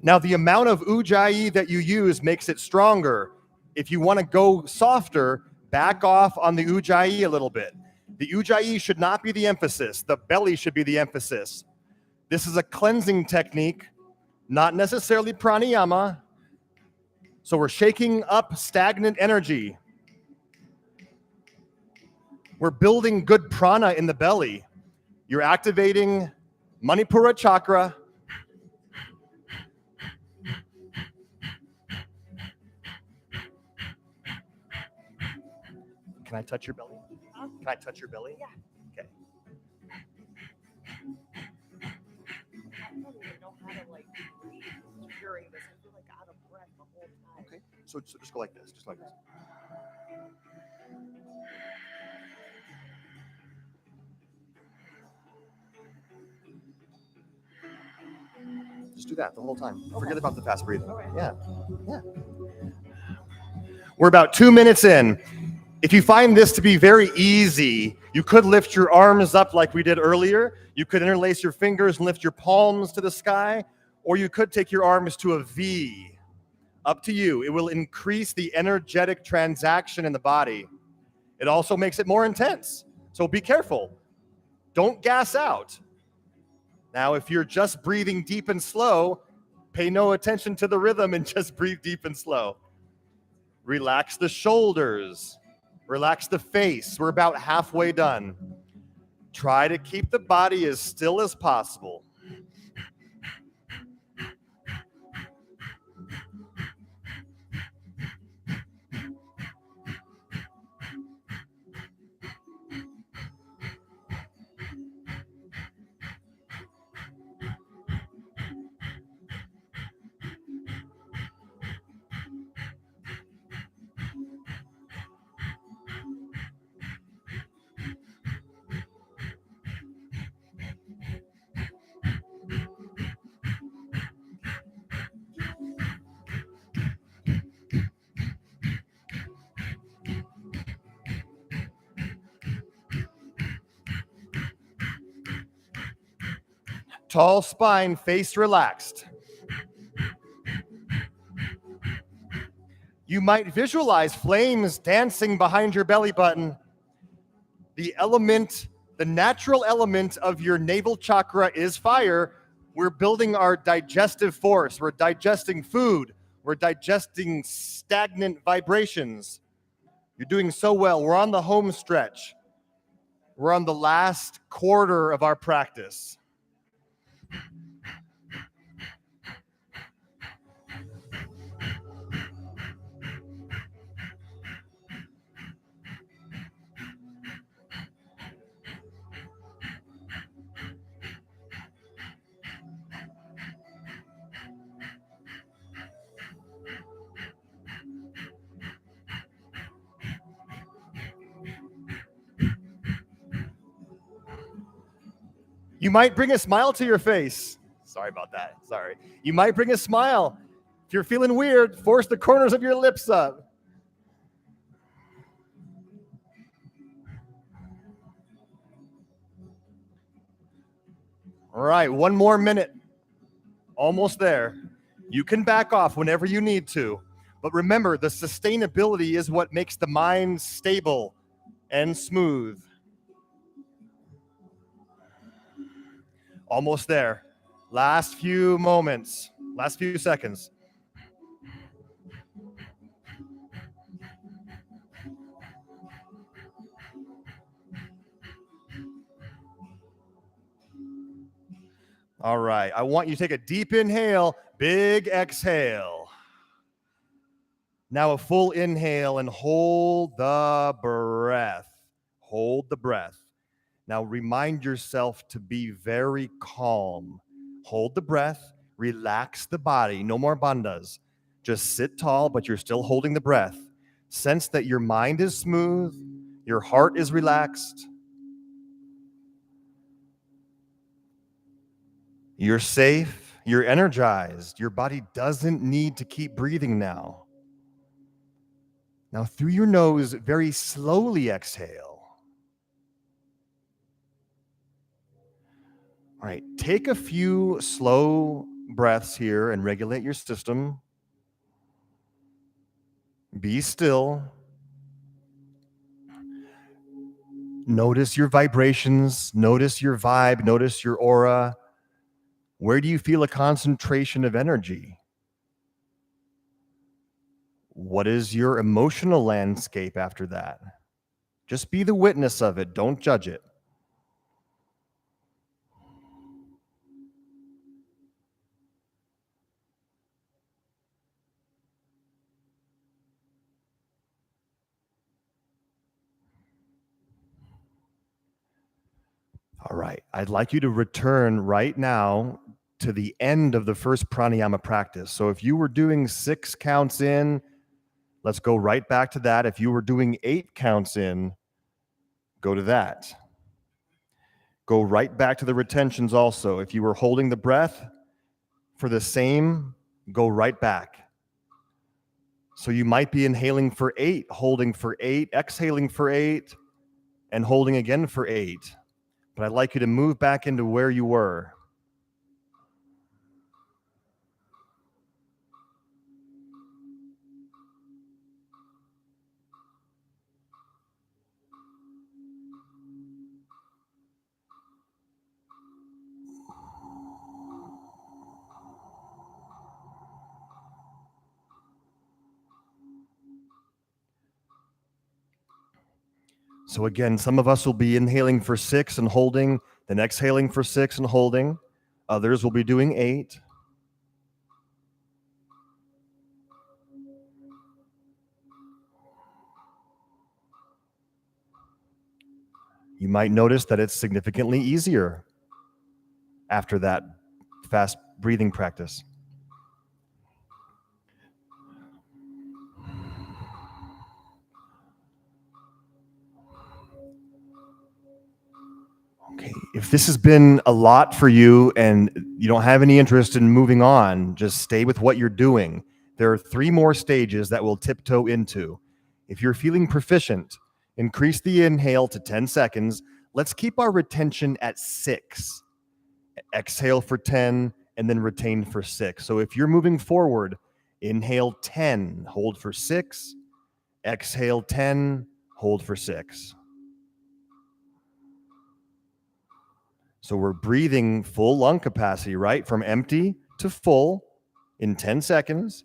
Now, the amount of ujjayi that you use makes it stronger. If you want to go softer, back off on the ujjayi a little bit. The ujjayi should not be the emphasis. The belly should be the emphasis. This is a cleansing technique, not necessarily pranayama. So we're shaking up stagnant energy. We're building good prana in the belly. You're activating Manipura chakra. Can I touch your belly? Can I touch your belly? Yeah. Okay. I don't even know how to breathe during this. I feel out of breath the whole time. Okay. So just go like this. Just like this. Just do that the whole time. Okay. Forget about the fast breathing. Okay. Yeah. We're about 2 minutes in. If you find this to be very easy, you could lift your arms up like we did earlier. You could interlace your fingers and lift your palms to the sky, or you could take your arms to a V. Up to you. It will increase the energetic transaction in the body. It also makes it more intense. So be careful. Don't gas out. Now, if you're just breathing deep and slow, pay no attention to the rhythm and just breathe deep and slow. Relax the shoulders. Relax the face. We're about halfway done. Try to keep the body as still as possible. Tall spine, face relaxed. You might visualize flames dancing behind your belly button. The natural element of your navel chakra is fire. We're building our digestive force. We're digesting food. We're digesting stagnant vibrations. You're doing so well. We're on the home stretch. We're on the last quarter of our practice. You might bring a smile to your face. Sorry about that. Sorry. You might bring a smile. If you're feeling weird, force the corners of your lips up. All right, one more minute. Almost there. You can back off whenever you need to. But remember, the sustainability is what makes the mind stable and smooth. Almost there. Last few moments, last few seconds. All right, I want you to take a deep inhale, big exhale. Now a full inhale and hold the breath. Hold the breath. Now remind yourself to be very calm. Hold the breath, relax the body, no more bandhas. Just sit tall, but you're still holding the breath. Sense that your mind is smooth, your heart is relaxed. You're safe, you're energized. Your body doesn't need to keep breathing now. Now through your nose, very slowly exhale. All right, take a few slow breaths here and regulate your system. Be still. Notice your vibrations, notice your vibe, notice your aura. Where do you feel a concentration of energy? What is your emotional landscape after that? Just be the witness of it, don't judge it. All right, I'd like you to return right now to the end of the first pranayama practice. So if you were doing 6 counts in, let's go right back to that. If you were doing 8 counts in, go to that. Go right back to the retentions also. If you were holding the breath for the same, go right back. So you might be inhaling for 8, holding for 8, exhaling for 8, and holding again for 8. But I'd like you to move back into where you were. So again, some of us will be inhaling for 6 and holding, then exhaling for 6 and holding. Others will be doing 8. You might notice that it's significantly easier after that fast breathing practice. Okay, if this has been a lot for you and you don't have any interest in moving on, just stay with what you're doing. There are 3 more stages that we'll tiptoe into. If you're feeling proficient, increase the inhale to 10 seconds. Let's keep our retention at 6. Exhale for 10 and then retain for 6. So if you're moving forward, inhale 10, hold for 6, exhale 10, hold for 6. So we're breathing full lung capacity, right? From empty to full in 10 seconds,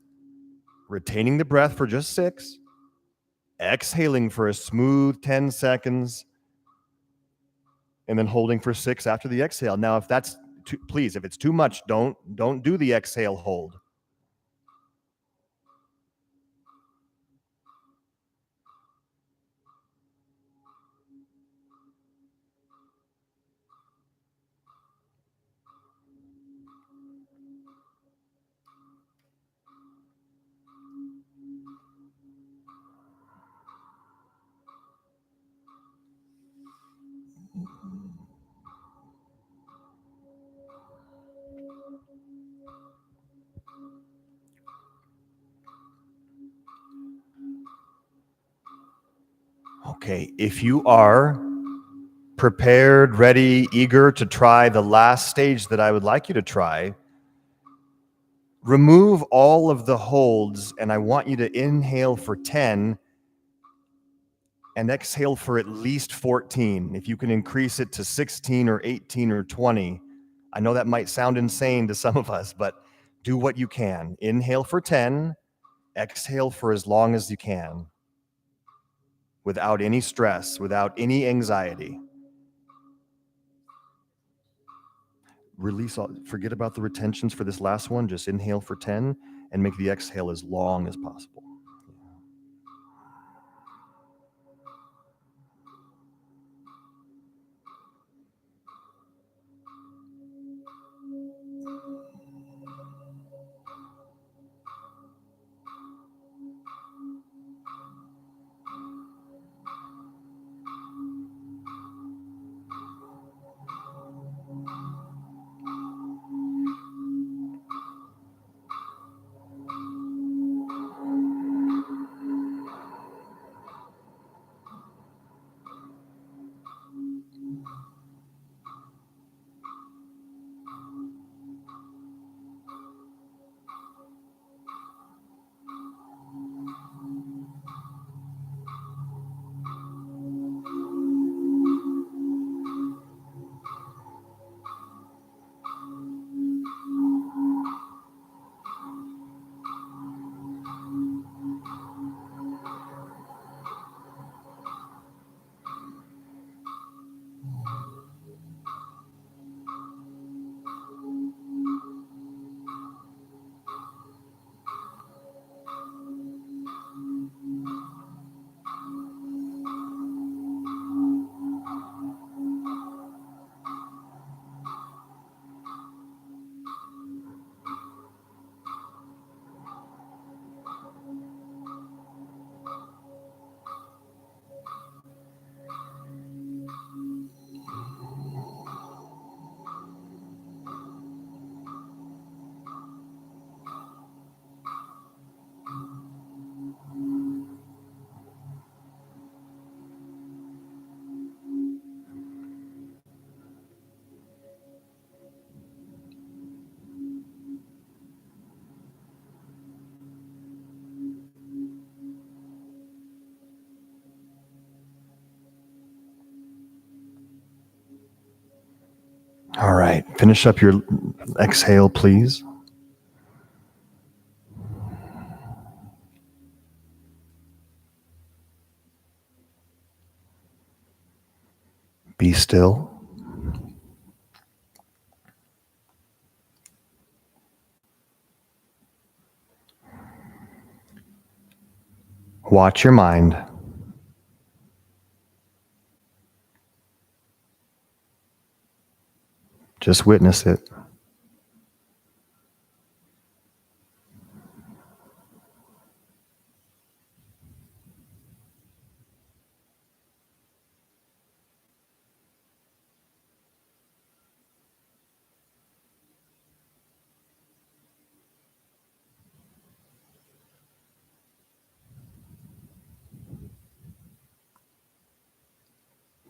retaining the breath for just 6, exhaling for a smooth 10 seconds, and then holding for 6 after the exhale. Now, if that's too, please, if it's too much, don't do the exhale hold. Okay, if you are prepared, ready, eager to try the last stage that I would like you to try, remove all of the holds, and I want you to inhale for 10 and exhale for at least 14. If you can increase it to 16 or 18 or 20. I know that might sound insane to some of us, but do what you can. Inhale for 10, exhale for as long as you can, without any stress, without any anxiety. Release all, forget about the retentions for this last one. Just inhale for 10 and make the exhale as long as possible. All right, finish up your exhale, please. Be still. Watch your mind. Just witness it.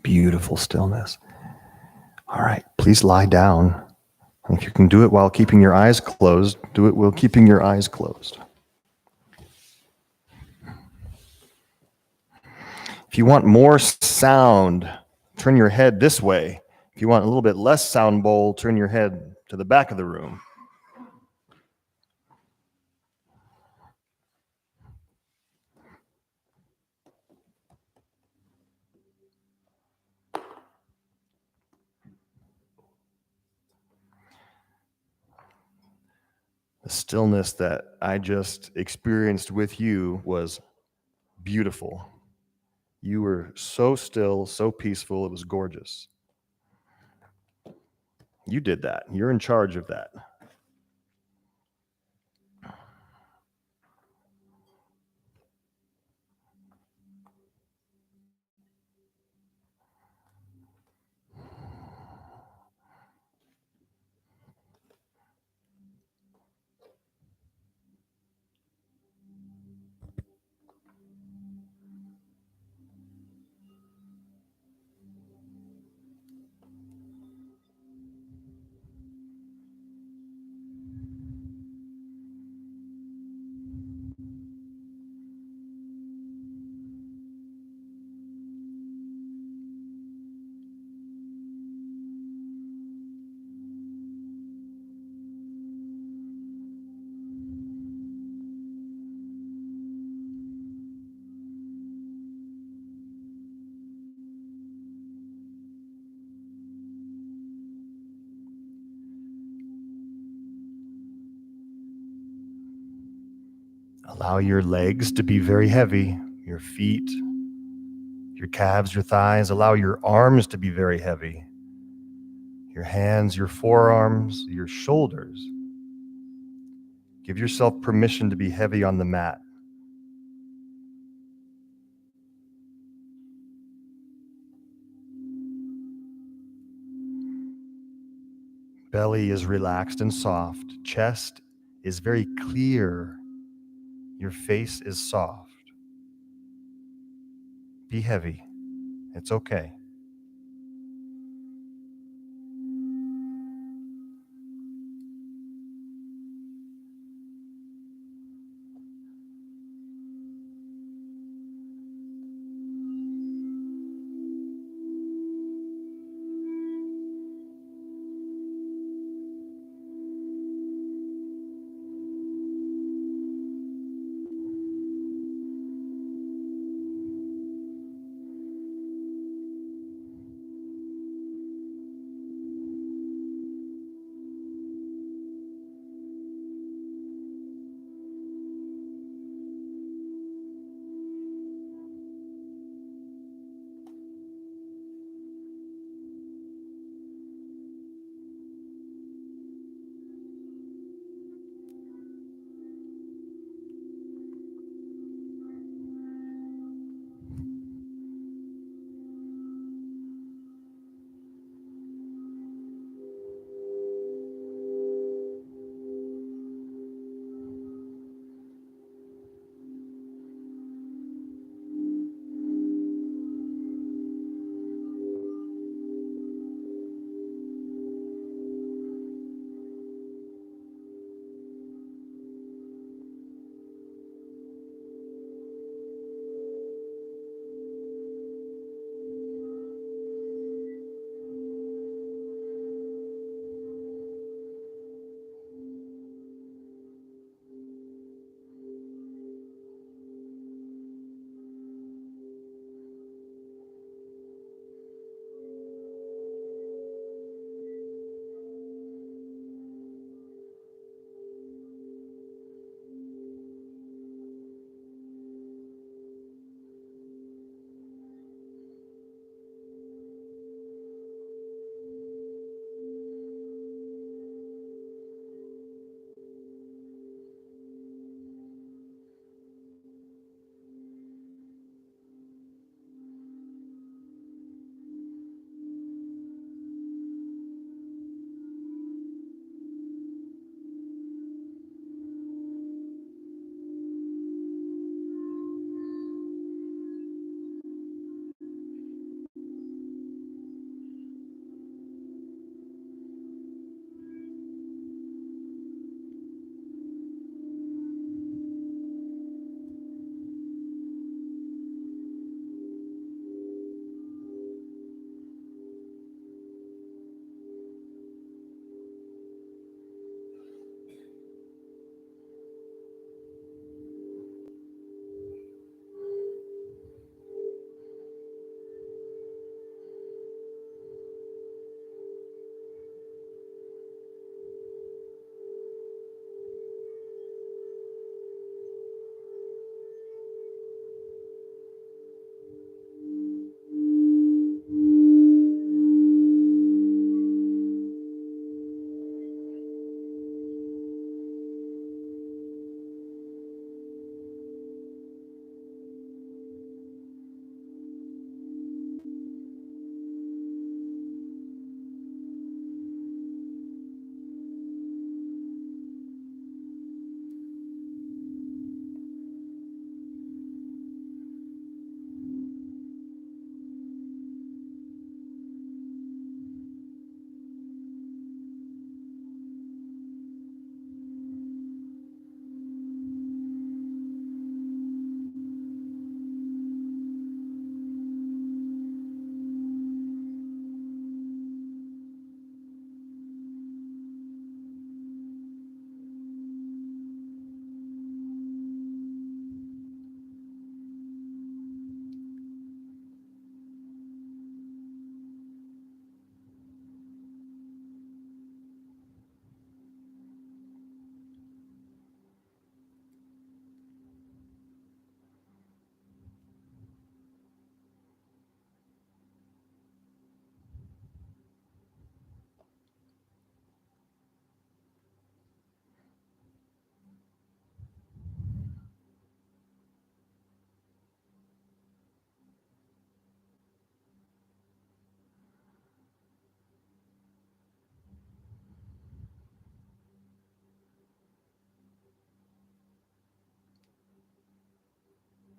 Beautiful stillness. All right, please lie down. If you can do it while keeping your eyes closed, do it while keeping your eyes closed. If you want more sound, turn your head this way. If you want a little bit less sound bowl, turn your head to the back of the room. The stillness that I just experienced with you was beautiful. You were so still, so peaceful. It was gorgeous. You did that. You're in charge of that. Allow your legs to be very heavy, your feet, your calves, your thighs. Allow your arms to be very heavy, your hands, your forearms, your shoulders. Give yourself permission to be heavy on the mat. Belly is relaxed and soft. Chest is very clear. Your face is soft. Be heavy. It's okay.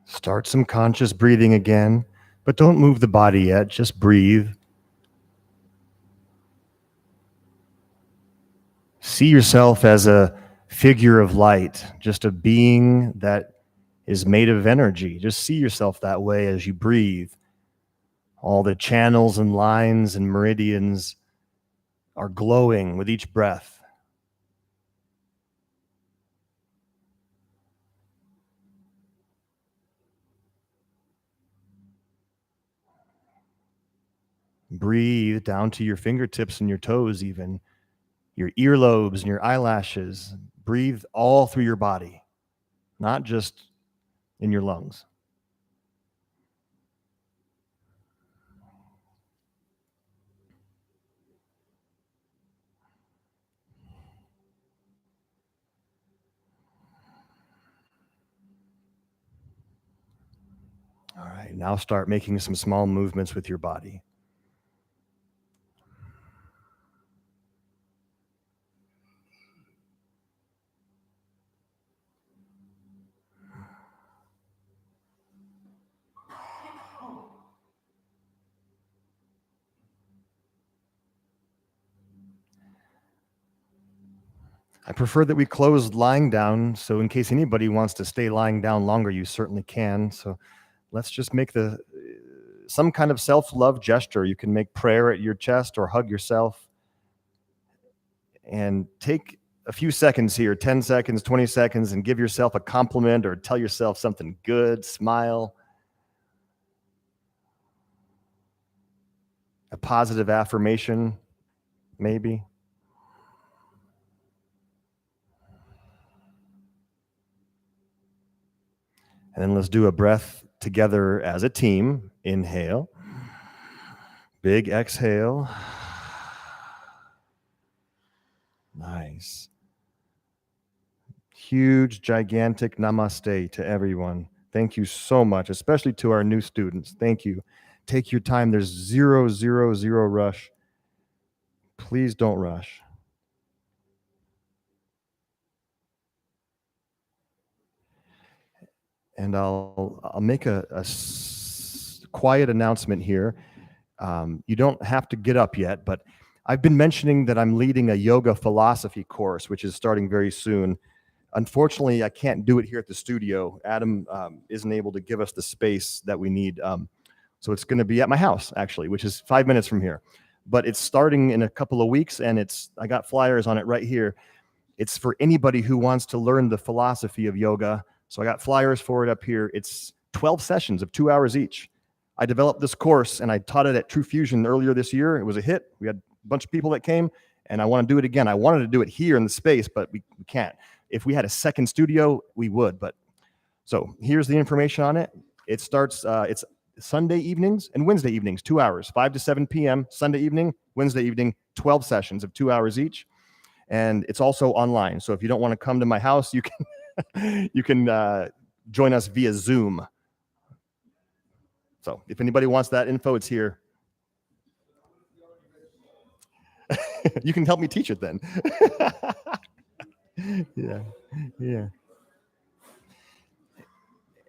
Start some conscious breathing again, but don't move the body yet, just breathe. See yourself as a figure of light, just a being that is made of energy. Just see yourself that way as you breathe. All the channels and lines and meridians are glowing with each breath. Breathe down to your fingertips and your toes, even your earlobes and your eyelashes. Breathe all through your body, not just in your lungs. All right, now start making some small movements with your body. I prefer that we close lying down, so in case anybody wants to stay lying down longer, you certainly can. So let's just make some kind of self-love gesture. You can make prayer at your chest or hug yourself. And take a few seconds here, 10 seconds, 20 seconds, and give yourself a compliment or tell yourself something good, smile. A positive affirmation, maybe. And then let's do a breath together as a team. Inhale. Big exhale. Nice. Huge, gigantic namaste to everyone. Thank you so much, especially to our new students. Thank you. Take your time. There's zero rush. Please don't rush. And I'll make a quiet announcement here. You don't have to get up yet, but I've been mentioning that I'm leading a yoga philosophy course, which is starting very soon. Unfortunately, I can't do it here at the studio. Adam isn't able to give us the space that we need. So it's going to be at my house, actually, which is 5 minutes from here. But it's starting in a couple of weeks, and I got flyers on it right here. It's for anybody who wants to learn the philosophy of yoga. So I got flyers for it up here. It's 12 sessions of 2 hours each. I developed this course and I taught it at True Fusion earlier this year. It was a hit. We had a bunch of people that came, and I want to do it again. I wanted to do it here in the space, but we can't. If we had a second studio, we would. But so here's the information on it. It starts, it's Sunday evenings and Wednesday evenings, 2 hours, 5 to 7 p.m. Sunday evening, Wednesday evening, 12 sessions of 2 hours each. And it's also online. So if you don't want to come to my house, you can join us via Zoom. So if anybody wants that info, it's here. You can help me teach it then. Yeah.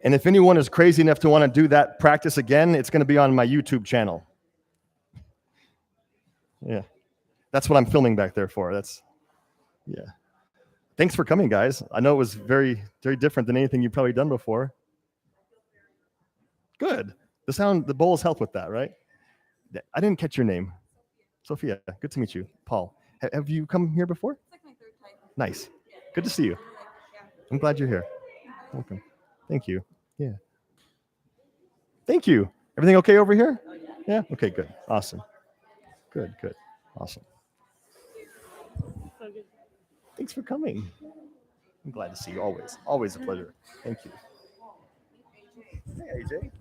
And if anyone is crazy enough to want to do that practice again, it's going to be on my YouTube channel. Yeah. That's what I'm filming back there for. Yeah. Thanks for coming, guys. I know it was very, very different than anything you've probably done before. Good. The bowls help with that, right? I didn't catch your name. Sophia. Good to meet you. Paul. Have you come here before? It's like my third time. Nice. Good to see you. I'm glad you're here. Welcome. Thank you. Yeah. Thank you. Everything okay over here? Yeah? Okay, good. Awesome. Good. Awesome. So good. Thanks for coming. I'm glad to see you always. Always a pleasure. Thank you. Hey, AJ.